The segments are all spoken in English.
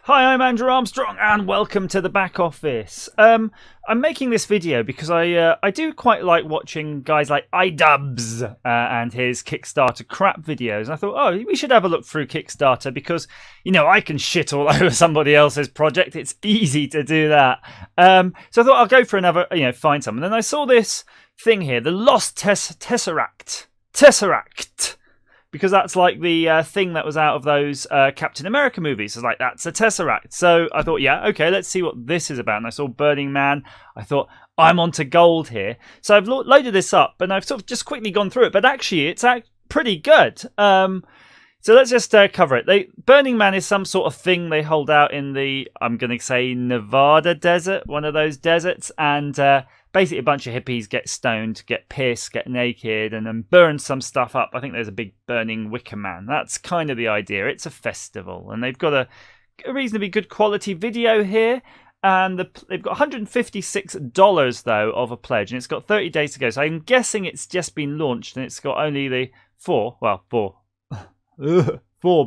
Hi, I'm Andrew Armstrong, and welcome to the back office. I'm making this video because I do quite like watching guys like iDubbbz and his Kickstarter crap videos. And I thought, oh, we should have a look through Kickstarter because, you know, I can shit all over somebody else's project. It's easy to do that. So I thought I'll go for another, find some. And then I saw this thing here, the Lost Tesseract. Tesseract. Because that's like the thing that was out of those Captain America movies. It's like, that's a Tesseract. So I thought, yeah, okay, let's see what this is about. And I saw Burning Man. I thought, I'm onto gold here. So I've loaded this up, and I've sort of just quickly gone through it. But actually, it's pretty good. So let's just cover it. Burning Man is some sort of thing they hold out in the, I'm going to say, Nevada desert, one of those deserts. And basically, a bunch of hippies get stoned, get pissed, get naked, and then burn some stuff up. I think there's a big burning wicker man. That's kind of the idea. It's a festival, and they've got a reasonably good quality video here. And they've got $156 though of a pledge, and it's got 30 days to go. So I'm guessing it's just been launched, and it's got only the four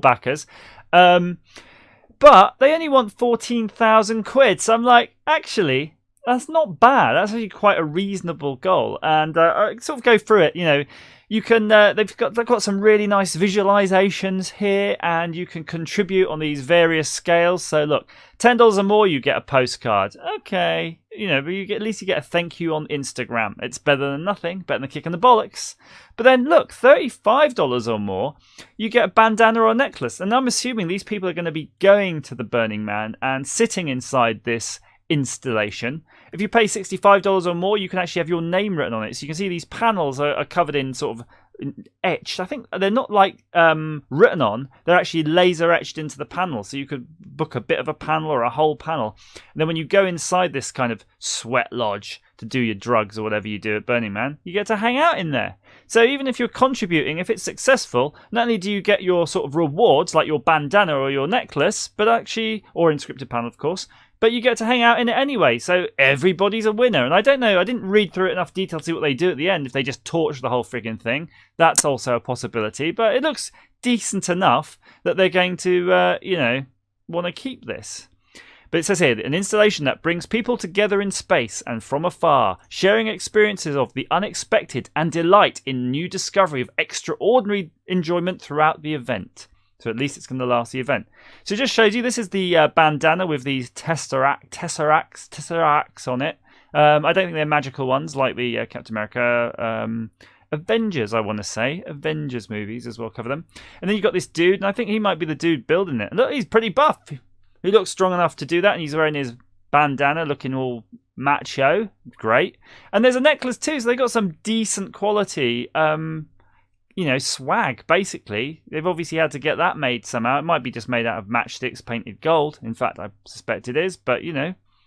backers. But they only want 14,000 quid. So I'm like, actually, that's not bad. That's actually quite a reasonable goal. And I sort of go through it. You know, you can. They've got some really nice visualizations here, and you can contribute on these various scales. So look, $10 or more, you get a postcard. Okay, but at least you get a thank you on Instagram. It's better than nothing. Better than a kick in the bollocks. But then look, $35 or more, you get a bandana or a necklace. And I'm assuming these people are going to be going to the Burning Man and sitting inside this installation. If you pay $65 or more, you can actually have your name written on it. So you can see these panels are covered in sort of etched. I think they're not like written on, they're actually laser etched into the panel. So you could book a bit of a panel or a whole panel. And then when you go inside this kind of sweat lodge to do your drugs or whatever you do at Burning Man, you get to hang out in there. So even if you're contributing, if it's successful, not only do you get your sort of rewards like your bandana or your necklace, but actually, or inscripted panel of course, but you get to hang out in it anyway, so everybody's a winner. And I don't know, I didn't read through it enough detail to see what they do at the end, if they just torch the whole frigging thing. That's also a possibility, but it looks decent enough that they're going to, want to keep this. But it says here, an installation that brings people together in space and from afar, sharing experiences of the unexpected and delight in new discovery of extraordinary enjoyment throughout the event. So at least it's going to last the event. So it just shows you, this is the bandana with these Tesseracts on it. I don't think they're magical ones like the Captain America Avengers, I want to say. Avengers movies as well cover them. And then you've got this dude, and I think he might be the dude building it. And look, he's pretty buff. He looks strong enough to do that, and he's wearing his bandana looking all macho. Great. And there's a necklace too, so they got some decent quality swag, basically. They've obviously had to get that made somehow. It might be just made out of matchsticks painted gold. In fact, I suspect it is, but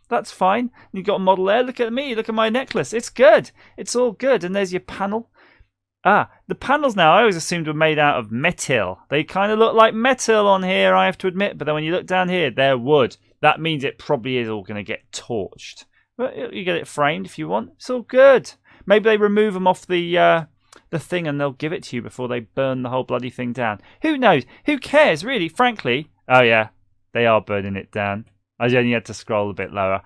that's fine. You've got a model there. Look at me. Look at my necklace. It's good. It's all good. And there's your panel. The panels now, I always assumed were made out of metal. They kind of look like metal on here, I have to admit, but then when you look down here, they're wood. That means it probably is all going to get torched. But you get it framed if you want. It's all good. Maybe they remove them off the thing and they'll give it to you before they burn the whole bloody thing down. Who knows? Who cares, really? Frankly. Oh yeah, they are burning it down. I only had to scroll a bit lower.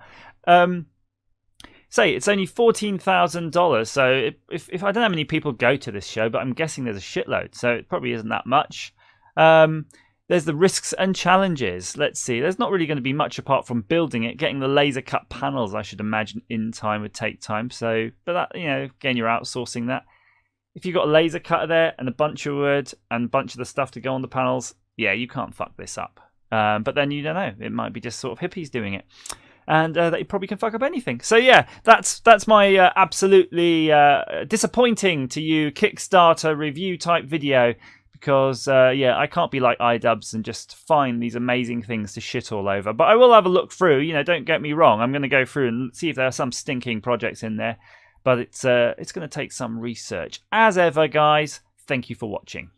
Say it's only $14,000. So if I don't know how many people go to this show, but I'm guessing there's a shitload. So it probably isn't that much. There's the risks and challenges. Let's see. There's not really going to be much apart from building it. Getting the laser cut panels, I should imagine, in time would take time. So, but that, again, you're outsourcing that. If you've got a laser cutter there and a bunch of wood and a bunch of the stuff to go on the panels, yeah, you can't fuck this up. But then you don't know. It might be just sort of hippies doing it. And that you probably can fuck up anything. So yeah, that's my absolutely disappointing to you Kickstarter review type video. Because, I can't be like iDubbbz and just find these amazing things to shit all over. But I will have a look through. Don't get me wrong. I'm going to go through and see if there are some stinking projects in there. But it's going to take some research. As ever, guys, thank you for watching.